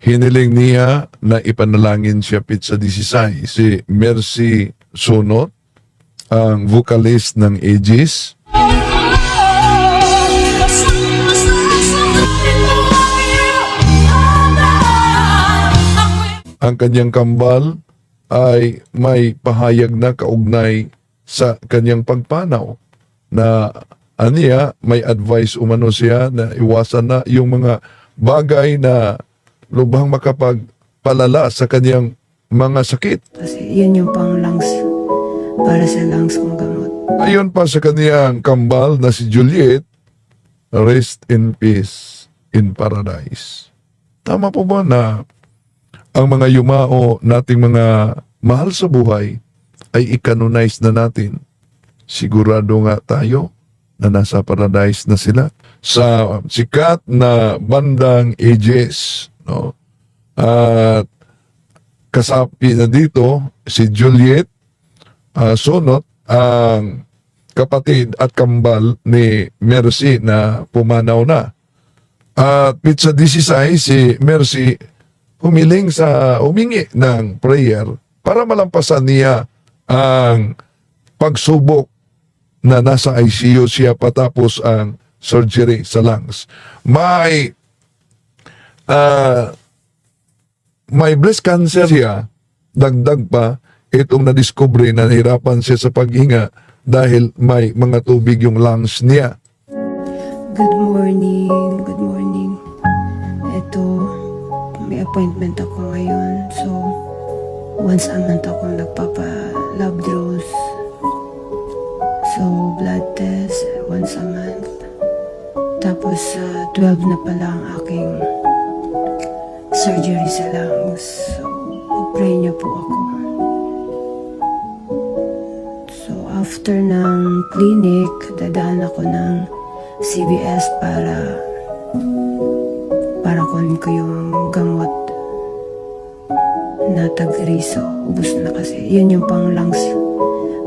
hiniling niya na ipanalangin siya pizza 16. Si Mercy Sunot, ang vocalist ng Aegis. Ang kanyang kambal ay may pahayag na kaugnay sa kanyang pagpanaw na aniya may advice umano siya na iwasan na yung mga bagay na lubhang makapagpalala sa kanyang mga sakit. Kasi yun yung pang lungs, para sa lungs kong gamot. Ayon pa sa kanyang kambal na si Juliet, rest in peace in paradise. Tama po ba na ang mga yumao nating mga mahal sa buhay ay i-canonize na natin? Sigurado nga tayo na nasa paradise na sila. Sa sikat na bandang Aegis, no? At kasapi na dito si Juliet Sunot, ang kapatid at kambal ni Mercy na pumanaw na. At pizza 16, si Mercy humingi ng prayer para malampasan niya ang pagsubok na nasa ICU siya patapos ang surgery sa lungs. May breast cancer siya, dagdag pa itong nadiskubre na nahirapan siya sa paghinga dahil may mga tubig yung lungs niya. Good morning, good morning. Ito, may appointment ako ngayon. So, once a month akong nagpapa-lab draws. So, blood test once a month. Tapos, 12 na pala ang aking surgery sa lungs. So, pray niyo po ako. So, after ng clinic, dadaan ako ng CVS para kunin ko yung gamot na Tagriso. Ubus na kasi. Yun yung pang lungs,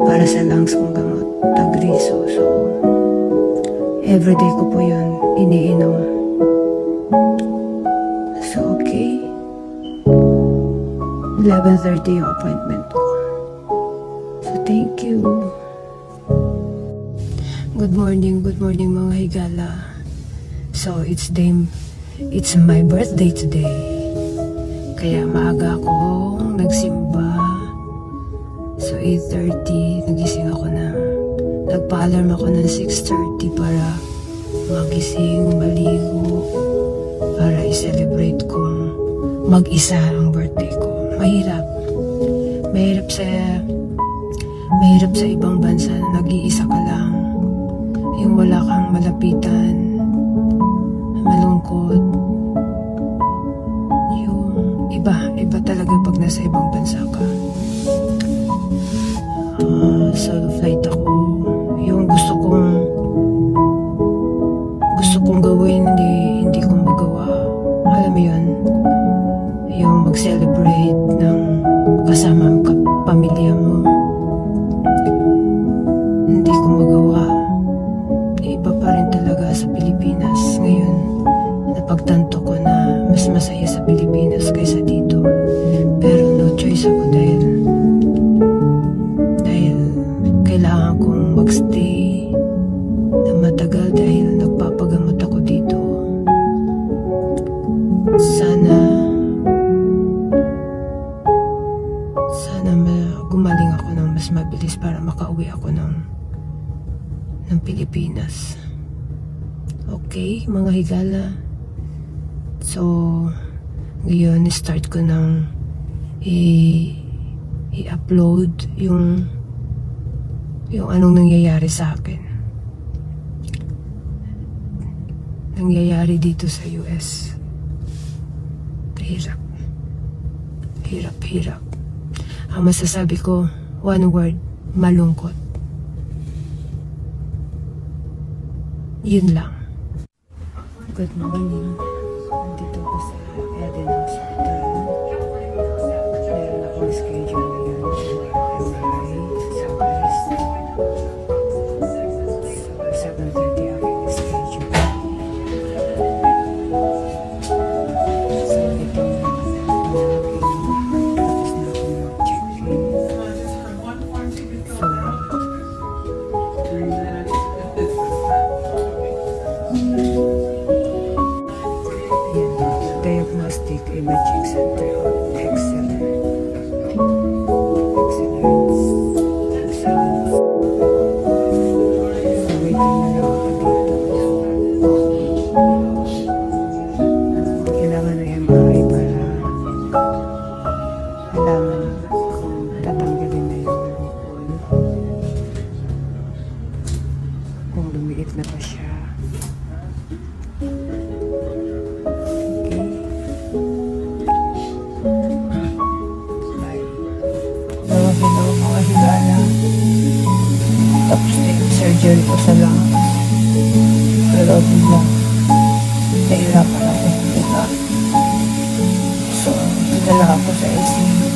para sa lungs kong gamot, Tagriso. So, everyday ko po yun iniinom. So, okay. 11:30 yung appointment ko. So, thank you. Good morning mga higala. So, it's my birthday today. Kaya maaga akong nagsimba. So, 8:30, nagising ako na. Nagpa-alarm ako ng 6:30 para magising, maligo, para i-celebrate kong mag-isa ang birthday ko. Mahirap. Mahirap sa ibang bansa na nag-iisa ka lang. Yung wala kang malapitan, malungkot. Yung iba talaga pag nasa ibang bansa ka. Solo flight ako. Yung gusto kong gawin, hindi ko magawa. Alam mo yun? Yung mag-celebrate ng kasama ang pamilya mo. Hindi ko magawa. Iba pa rin talaga sa Pilipinas. Ngayon, napagtanto ko na mas masaya sa Pilipinas kaysa dito. Pero no choice ako dahil kailangan kong magstay na matagal dahil nagpapagamot ako dito. Sana gumaling ako ng mas mabilis para makauwi ako ng Pilipinas. Okay, mga higala. So, ngayon, start ko ng i-upload yung anong nangyayari sa akin. Nangyayari dito sa US. Hirap. Ang masasabi ko, one word, malungkot. Yun lang. Good morning. Nandito ko sa Eden Hospital. Meron akong schedule ngayon for MRI sa breast. So, 7:30 aking schedule. So, itong Diagnostic Imaging Center of Excellence. Excellence. Excellence. So, waiting na lang ako dito. Kailangan na MRI para malaman kung tatanggalin na yung bukol. Kung lumiit na pa siya. Hello, mga higala. Tapos na yung surgery ko sa lungs. Pero bigla, nahirapan ako huminga. So, dinala ako sa ICU.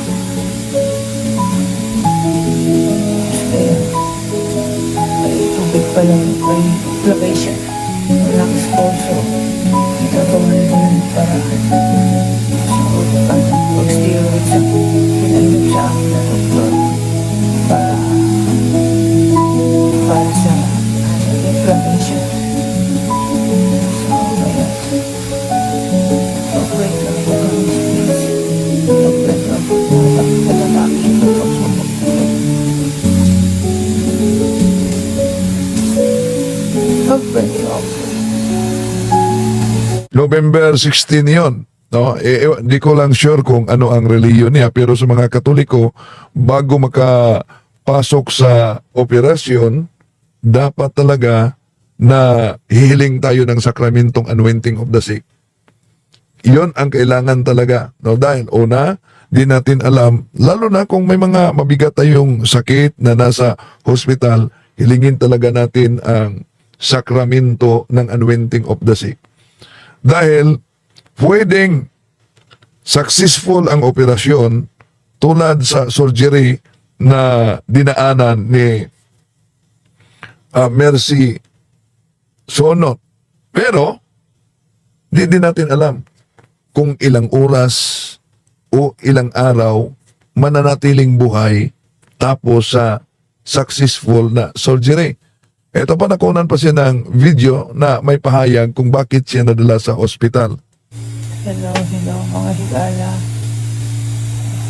Kaya, may tubig pa lang, may inflammation ng lungs ko. So, ginagawa ko lang paraan. So, mag-steroids ako. Pinainom sa akin na doktor para sa inflammation. So, kaya, pag-wait lang po kami please. Pag-wait lang po nalalaki ito pagsubok. Pag-wait lang po. November 16 yon. No, di ko lang sure kung ano ang reliyon niya, pero sa mga Katoliko, bago makapasok sa operasyon, dapat talaga na hihiling tayo ng sakramentong anointing of the sick. Iyon ang kailangan talaga. No, dahil una, di natin alam, lalo na kung may mga mabigat tayong sakit na nasa hospital, hilingin talaga natin ang sakramento ng anointing of the sick. Dahil pwedeng successful ang operasyon tulad sa surgery na dinaanan ni Mercy Sonot. Pero, di din natin alam kung ilang oras o ilang araw mananatiling buhay tapos sa successful na surgery. Ito pa, nakunan pa siya ng video na may pahayag kung bakit siya nadala sa ospital. Hello, mga higala.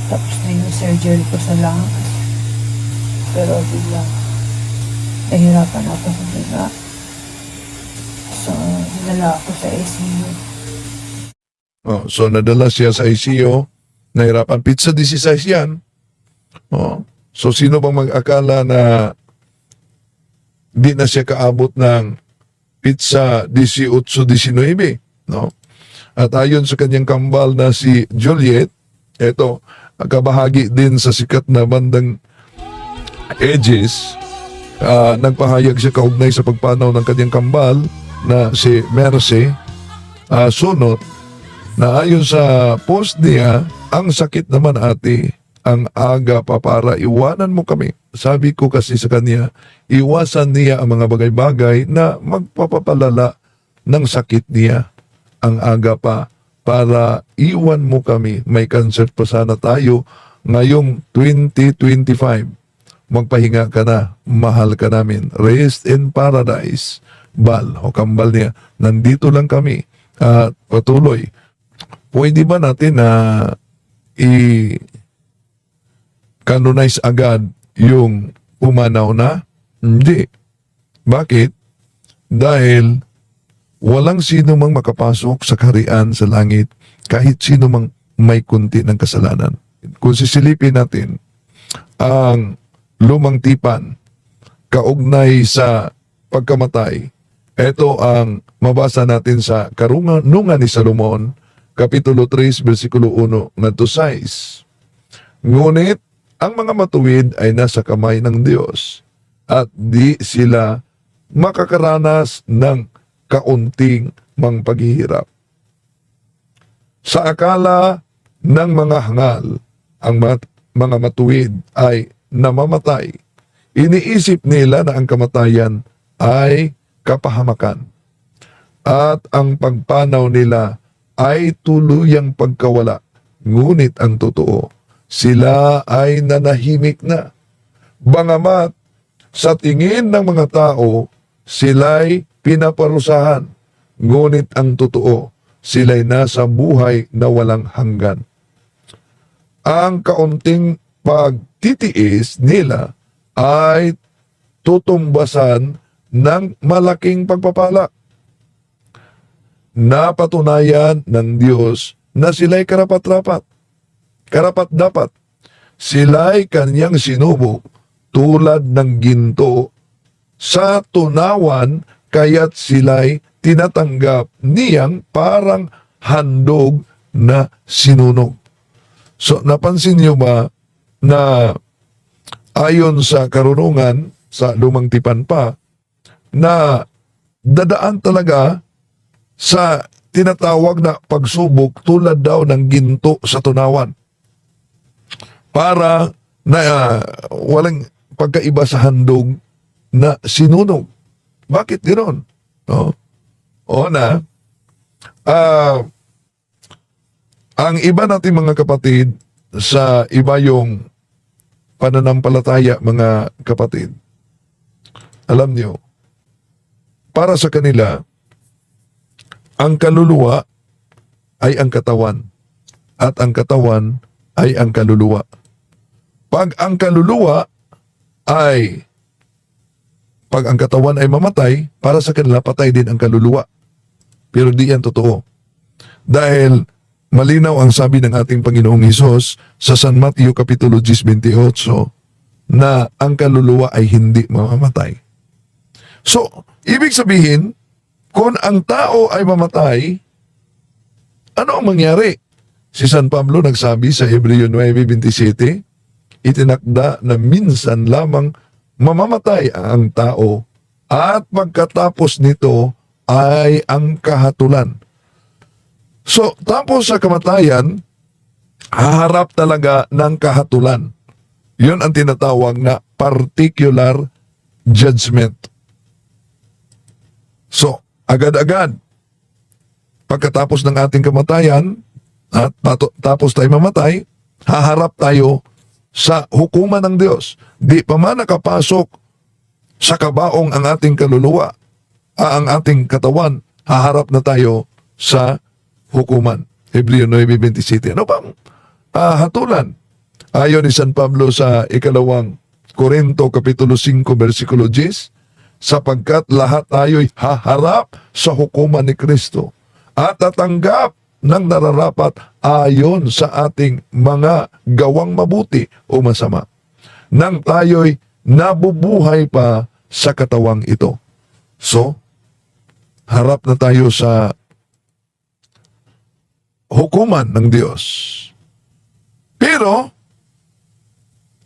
Tapos na yung surgery ko sa lungs. Pero bigla, nahirapan ako huminga. So, dinala ako sa ICU. So, nadala siya sa ICU, nahirapan. Pizza 16 yan. So, sino bang mag-akala na di na siya kaabot ng pizza 18-19, no? At ayon sa kanyang kambal na si Juliet, ito, kabahagi din sa sikat na bandang Edges, nagpahayag siya kaugnay sa pagpanaw ng kanyang kambal na si Mercy Sonot, na ayon sa post niya, ang sakit naman ate, ang aga pa para iwanan mo kami. Sabi ko kasi sa kanya, iwasan niya ang mga bagay-bagay na magpapapalala ng sakit niya. Ang aga pa para iwan mo kami. May concert pa sana tayo ngayong 2025. Magpahinga ka na, mahal ka namin. Rest in paradise. Bal o kambal niya, nandito lang kami at patuloy. Pwede ba natin na i-canonize agad yung pumanaw na? Hindi. Bakit? Dahil walang sino mang makapasok sa kaharian sa langit kahit sino mang may kunti ng kasalanan. Kung sisilipin natin ang lumang tipan kaugnay sa pagkamatay, ito ang mabasa natin sa Karunungan ni Salomon, Kapitulo 3, versikulo 1 ngadto 6. Ngunit ang mga matuwid ay nasa kamay ng Diyos at di sila makakaranas ng kaunting mang paghihirap. Sa akala ng mga hangal, ang mga matuwid ay namamatay. Iniisip nila na ang kamatayan ay kapahamakan at ang pagpanaw nila ay tuluyang pagkawala. Ngunit ang totoo, sila ay nanahimik na. Bangamat sa tingin ng mga tao, sila'y pinaparusahan. Ngunit ang totoo, sila'y nasa buhay na walang hanggan. Ang kaunting pagtitiis nila ay tutumbasan ng malaking pagpapala. Napatunayan ng Diyos na sila'y karapat-dapat. Sila'y kanyang sinubok tulad ng ginto sa tunawan, kaya't sila'y tinatanggap niyang parang handog na sinunog. So, napansin niyo ba na ayon sa karunungan sa lumang tipan pa, na dadaan talaga sa tinatawag na pagsubok tulad daw ng ginto sa tunawan. Para na walang pagkaiba sa handog na sinunog. Bakit ganoon? No? O na, ang iba nating mga kapatid, sa iba yung pananampalataya, mga kapatid, alam niyo, para sa kanila, ang kaluluwa ay ang katawan, at ang katawan ay ang kaluluwa. Pag ang katawan ay mamatay, para sa kanila patay din ang kaluluwa. Pero di yan totoo. Dahil malinaw ang sabi ng ating Panginoong Hesus sa San Mateo Kapitulo 10:28 na ang kaluluwa ay hindi mamamatay. So, ibig sabihin, kung ang tao ay mamatay, ano ang mangyari? Si San Pablo nagsabi sa Hebreo 9:27, itinakda na minsan lamang mamamatay ang tao at pagkatapos nito ay ang kahatulan. So, tapos sa kamatayan, haharap talaga ng kahatulan. Yun ang tinatawag na particular judgment. So, agad-agad, pagkatapos ng ating kamatayan, at tapos tayo mamatay, haharap tayo sa hukuman ng Diyos. Di pa man nakapasok sa kabaong ang ating kaluluwa, ang ating katawan, haharap na tayo sa hukuman. Hebreo 9:27. Ano bang hatulan? Ayon ni San Pablo sa 2 Korinto Kapitulo 5 versikulo 10, sapagkat lahat tayo'y haharap sa hukuman ni Kristo at tatanggap ng nararapat ayon sa ating mga gawang mabuti o masama, nang tayo'y nabubuhay pa sa katawang ito. So, harap na tayo sa hukuman ng Diyos. Pero,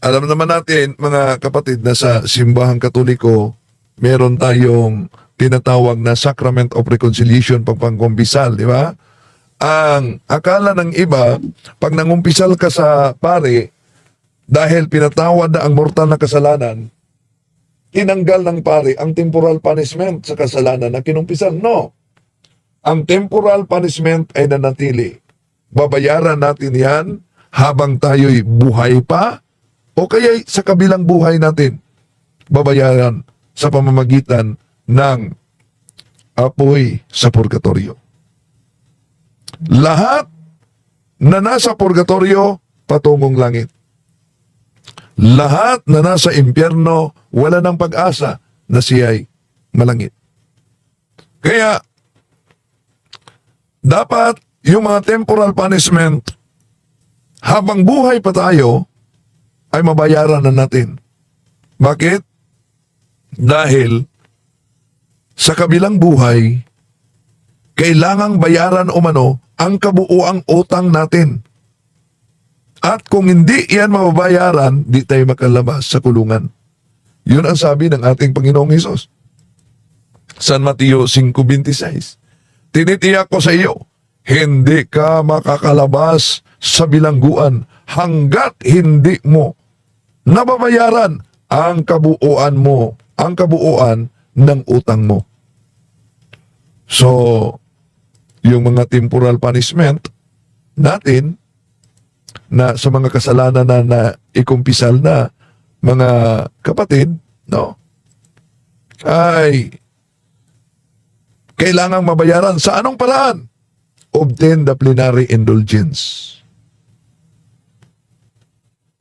alam naman natin, mga kapatid, na sa simbahang Katoliko, meron tayong tinatawag na Sacrament of Reconciliation, pagpangkumpisal, di ba? Ang akala ng iba, pag nangumpisal ka sa pare, dahil pinatawad na ang mortal na kasalanan, tinanggal ng pare ang temporal punishment sa kasalanan na kinumpisal. No. Ang temporal punishment ay nanatili. Babayaran natin yan habang tayo'y buhay pa, o kaya sa kabilang buhay natin, babayaran sa pamamagitan ng apoy sa purgatorio. Lahat na nasa purgatorio, patungong langit. Lahat na nasa impyerno, wala ng pag-asa na siya'y malangit. Kaya, dapat yung mga temporal punishment, habang buhay pa tayo, ay mabayaran na natin. Bakit? Dahil sa kabilang buhay, kailangang bayaran umano ang kabuuang utang natin. At kung hindi yan mababayaran, di tayo makalabas sa kulungan. Yun ang sabi ng ating Panginoong Hesus. San Mateo 5:26. Tinitiyak ko sa iyo, hindi ka makakalabas sa bilangguan hanggat hindi mo nababayaran ang kabuuan mo, ang kabuuan ng utang mo. So, yung mga temporal punishment natin na sa mga kasalanan na ikumpisal na, mga kapatid, no, ay kailangang mabayaran sa anong paraan? obtain the plenary indulgence.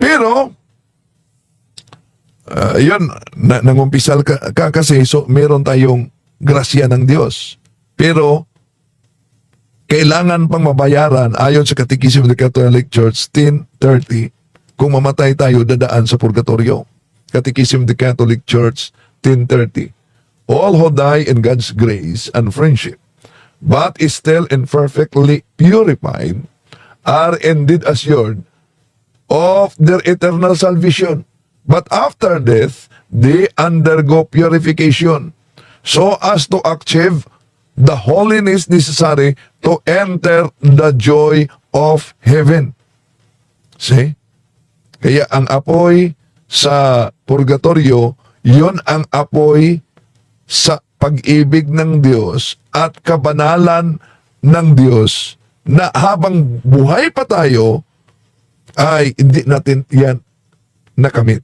Pero, yun, nangumpisal ka kasi, so meron tayong grasya ng Diyos. Pero, kailangan pang mabayaran ayon sa Catechism of the Catholic Church 1030. Kung mamatay tayo, dadaan sa purgatorio. Catechism of the Catholic Church 1030. All who die in God's grace and friendship, but is still imperfectly purified, are indeed assured of their eternal salvation. But after death, they undergo purification so as to achieve the holiness necessary to enter the joy of heaven. See? Kaya ang apoy sa purgatorio, yon ang apoy sa pag-ibig ng Diyos at kabanalan ng Diyos na habang buhay pa tayo, ay hindi natin yan nakamit.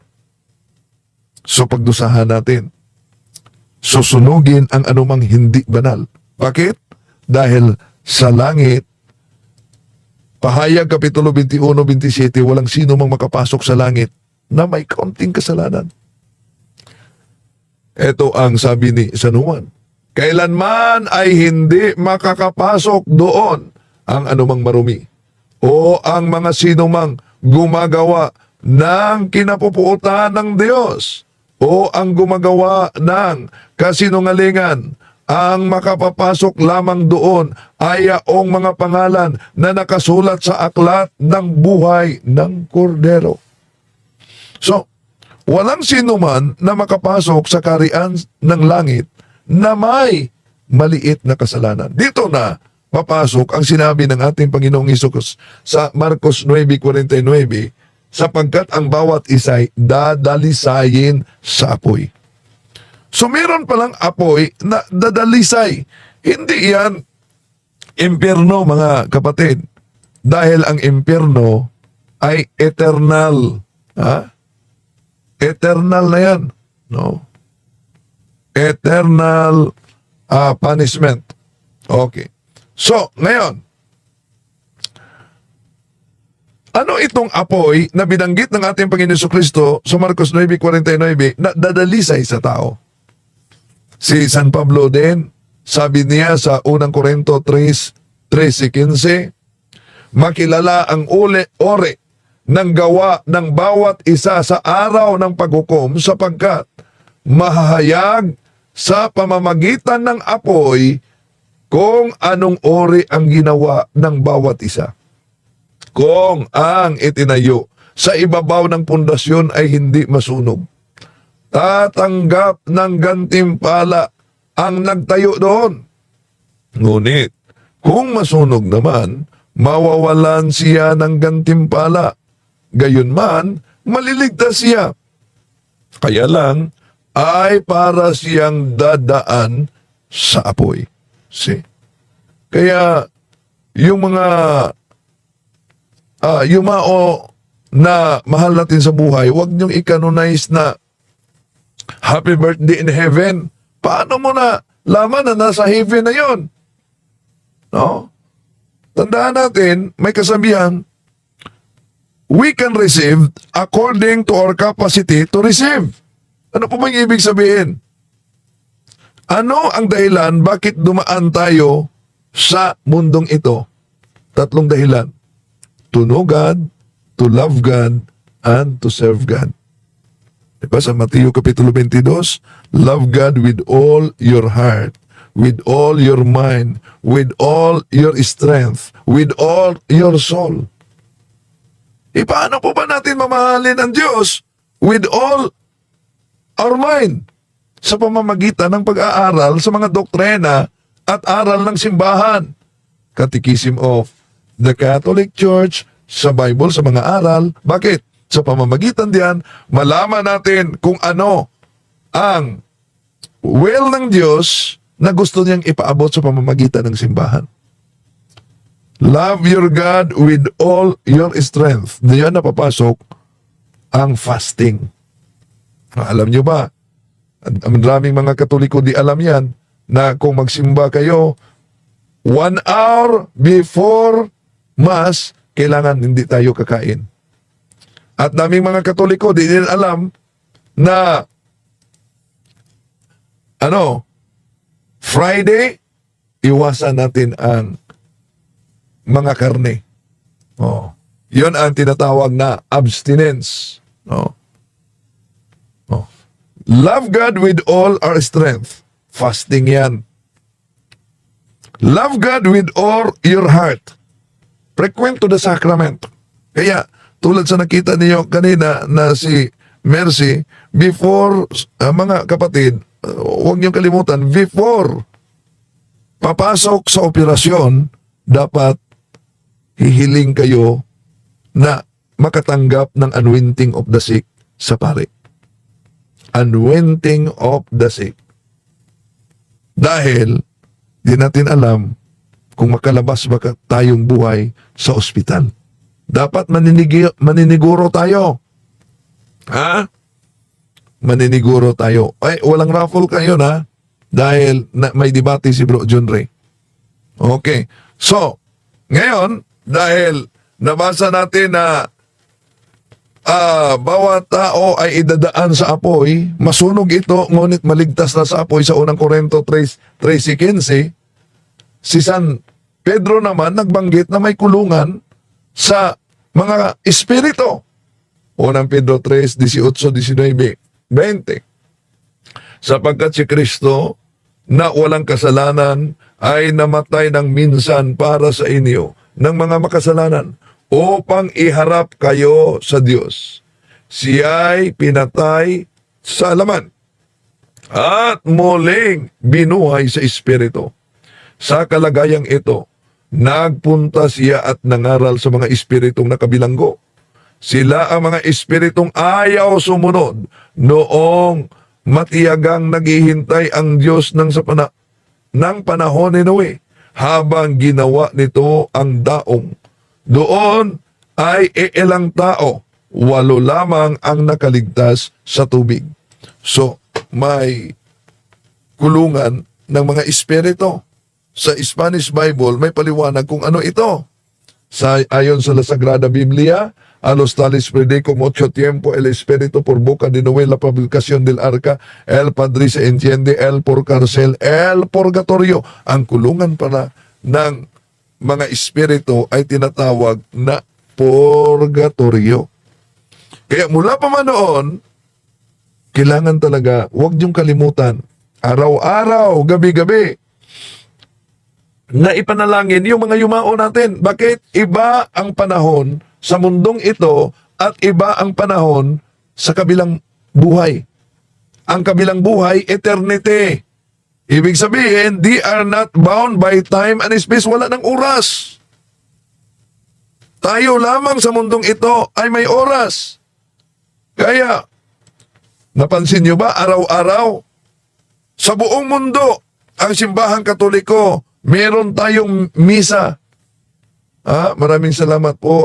So pagdusahan natin, susunugin ang anumang hindi banal. Bakit? Dahil sa langit, Pahayag Kapitulo 21-27, walang sino mang makapasok sa langit na may kaunting kasalanan. Ito ang sabi ni San Juan, kailanman ay hindi makakapasok doon ang anumang marumi o ang mga sino mang gumagawa ng kinapupuotan ng Diyos o ang gumagawa ng kasinungalingan. Ang makapapasok lamang doon ay ang mga pangalan na nakasulat sa aklat ng buhay ng Kordero. So, walang sino man na makapasok sa kaharian ng langit na may maliit na kasalanan. Dito na papasok ang sinabi ng ating Panginoong Hesus sa Marcos 9:49, sapagkat ang bawat isa'y dadalisayin sa apoy. So meron palang apoy na dadalisay. Hindi yan impyerno, mga kapatid. Dahil ang impyerno ay eternal. Ha? Eternal na yan. No? Eternal punishment. Okay. So, ngayon, ano itong apoy na binanggit ng ating Panginoon Jesucristo sa Marcos 9:49 na dadalisay sa tao? Si San Pablo din, sabi niya sa 1 Corinto 3:13, makilala ang ore ng gawa ng bawat isa sa araw ng paghukom sapagkat mahahayag sa pamamagitan ng apoy kung anong ori ang ginawa ng bawat isa. Kung ang itinayo sa ibabaw ng pundasyon ay hindi masunog, tatanggap ng gantimpala ang nagtayo doon. Ngunit, kung masunog naman, mawawalan siya ng gantimpala. Gayunman, maliligtas siya. Kaya lang, ay para siyang dadaan sa apoy. See? Kaya, yung mga yumao na mahal natin sa buhay, huwag niyong i-canonize na happy birthday in heaven. Paano mo na laman na nasa heaven na yon? No? Tandaan natin, may kasabihan, we can receive according to our capacity to receive. Ano po bang ibig sabihin? Ano ang dahilan bakit dumaan tayo sa mundong ito? 3 dahilan. To know God, to love God, and to serve God. Diba sa Mateo Kapitulo 22, love God with all your heart, with all your mind, with all your strength, with all your soul. Paano po ba natin mamahalin ang Diyos with all our mind? Sa pamamagitan ng pag-aaral sa mga doktrina at aral ng simbahan. Catechism of the Catholic Church, sa Bible, sa mga aral. Bakit? Sa pamamagitan diyan, malaman natin kung ano ang will ng Diyos na gusto niyang ipaabot sa pamamagitan ng simbahan. Love your God with all your strength. Diyan na papasok ang fasting. Alam niyo ba, ang maraming mga Katoliko di alam yan, na kung magsimba kayo, 1 hour before Mass, kailangan hindi tayo kakain. At daming mga Katoliko, di din alam na Friday, iwasan natin ang mga karne. Oh. Yun ang tinatawag na abstinence. Oh. Oh. Love God with all our strength. Fasting yan. Love God with all your heart. Frequent to the sacrament. Kaya, tulad sa nakita niyo kanina na si Mercy, before, mga kapatid, huwag niyong kalimutan, before papasok sa operasyon, dapat hihiling kayo na makatanggap ng anointing of the sick sa pare. Anointing of the sick. Dahil, di natin alam kung makalabas ba tayong buhay sa ospital. Dapat maniniguro tayo. Ha? Maniniguro tayo. Ay, walang raffle kayo na dahil may debate si Bro John Ray. Okay. So, ngayon, dahil nabasa natin na bawat tao ay idadaan sa apoy, masunog ito, ngunit maligtas na sa apoy sa unang Korinto 3:15, si San Pedro naman nagbanggit na may kulungan sa mga espiritu. Unang Pedro 3:18-19, 20. Sapagkat si Kristo na walang kasalanan ay namatay ng minsan para sa inyo ng mga makasalanan upang iharap kayo sa Diyos. Siya'y pinatay sa laman at muling binuhay sa Espiritu. Sa kalagayang ito, nagpunta siya at nangaral sa mga espiritong nakabilanggo. Sila ang mga espiritong ayaw sumunod noong matiyagang naghihintay ang Diyos ng panahon ni Noe habang ginawa nito ang daong. Doon ay ilang tao, 8 lamang ang nakaligtas sa tubig. So, may kulungan ng mga espiritu. Sa Spanish Bible, may paliwanag kung ano ito. Ayon sa La Sagrada Biblia, a los tales predico mucho tiempo el Espíritu por boca de Noé la publicación del arca, el Padre se entiende, el por cárcel, el purgatorio. Ang kulungan pala ng mga espiritu ay tinatawag na purgatorio. Kaya mula pa man noon, kailangan talaga, huwag niyong kalimutan, araw-araw, gabi-gabi, na ipanalangin yung mga yumao natin. Bakit? Iba ang panahon sa mundong ito at iba ang panahon sa kabilang buhay. Ang kabilang buhay, eternity. Ibig sabihin, they are not bound by time and space. Wala ng oras. Tayo lamang sa mundong ito ay may oras. Kaya, napansin nyo ba, araw-araw, sa buong mundo, ang simbahang Katoliko, meron tayong misa. Maraming salamat po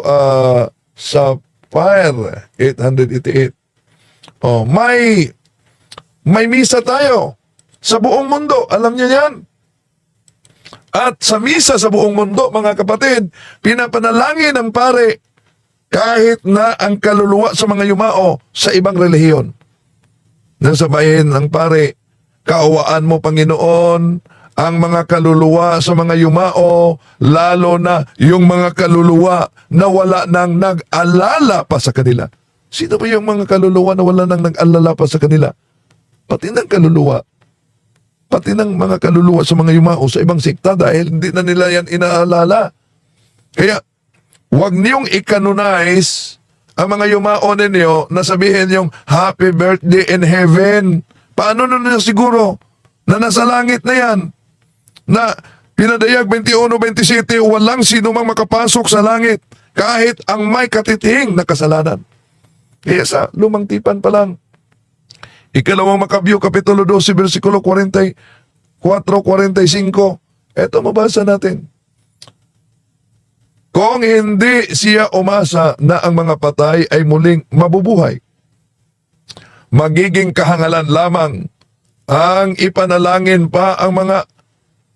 sa Fire 888. May misa tayo sa buong mundo. Alam niyo yan? At sa misa sa buong mundo, mga kapatid, pinapanalangin ng pare kahit na ang kaluluwa sa mga yumao sa ibang relihiyon. Nang sabahin ng pare, kaawaan mo, Panginoon, ang mga kaluluwa sa mga yumao, lalo na yung mga kaluluwa na wala nang nag-alala pa sa kanila. Sino ba yung mga kaluluwa na wala nang nag-alala pa sa kanila? Pati ng kaluluwa. Pati ng mga kaluluwa sa mga yumao sa ibang sekta dahil hindi na nila yan inaalala. Kaya, huwag niyong i-canonize ang mga yumao ninyo na sabihin yung happy birthday in heaven. Paano na siguro na nasa langit na yan? Na pinadayag 21-27, walang sino mang makapasok sa langit kahit ang may katithing na kasalanan. Kaya sa lumang tipan pa lang, Ikalawang Makabyo, Kapitulo 12, versikulo 44-45, eto mabasa natin. Kung hindi siya umasa na ang mga patay ay muling mabubuhay, magiging kahangalan lamang ang ipanalangin pa ang mga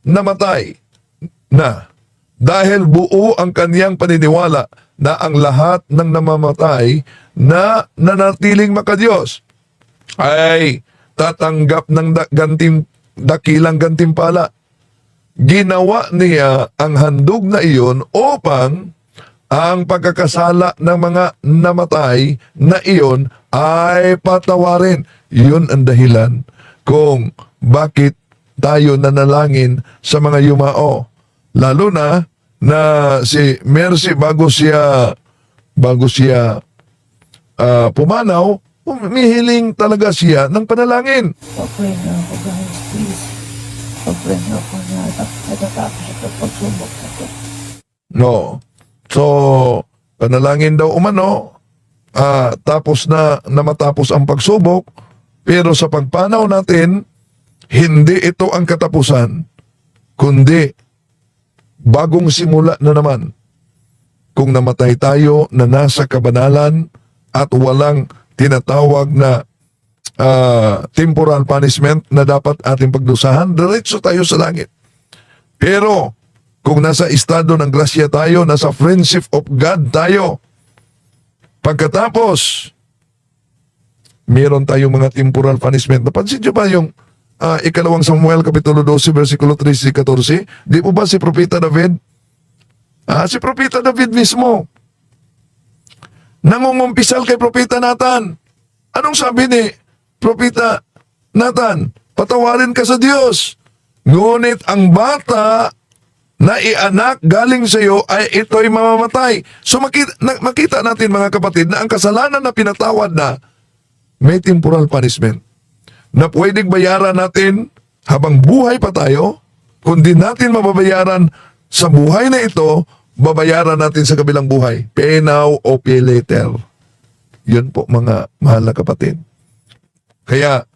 namatay na dahil buo ang kaniyang paniniwala na ang lahat ng namamatay na nanatiling makadiyos ay tatanggap ng dakilang gantimpala. Ginawa niya ang handog na iyon upang ang pagkakasala ng mga namatay na iyon ay patawarin. Yun ang dahilan kung bakit tayo nanalangin sa mga yumao. Lalo na si Mercy bago siya pumanaw, humihiling talaga siya ng panalangin. Pa-pray na ako guys, please. Pa-pray na ako na natatapos ito pagsubok na ito. No. So, panalangin daw umano, tapos na matapos ang pagsubok, pero sa pagpanaw natin, hindi ito ang katapusan, kundi bagong simula na naman. Kung namatay tayo na nasa kabanalan at walang tinatawag na temporal punishment na dapat ating pagdusahan, diretso tayo sa langit. Pero kung nasa estado ng grasya tayo, nasa friendship of God tayo, pagkatapos meron tayong mga temporal punishment. Napansin nyo ba yung ikalawang Samuel kapitulo 12 versikulo 13-14? Di po ba si Propeta David? Si Propeta David mismo nangungumpisal kay Propeta Nathan. Anong sabi ni Propeta Nathan? Patawarin ka sa Diyos. Ngunit ang bata na ianak galing sa iyo ay ito'y mamamatay. So makita natin mga kapatid na ang kasalanan na pinatawad na may temporal punishment na pwedeng bayaran natin habang buhay pa tayo. Kung di natin mababayaran sa buhay na ito, babayaran natin sa kabilang buhay. Pay now o pay later. Yun po mga mahal na kapatid. Kaya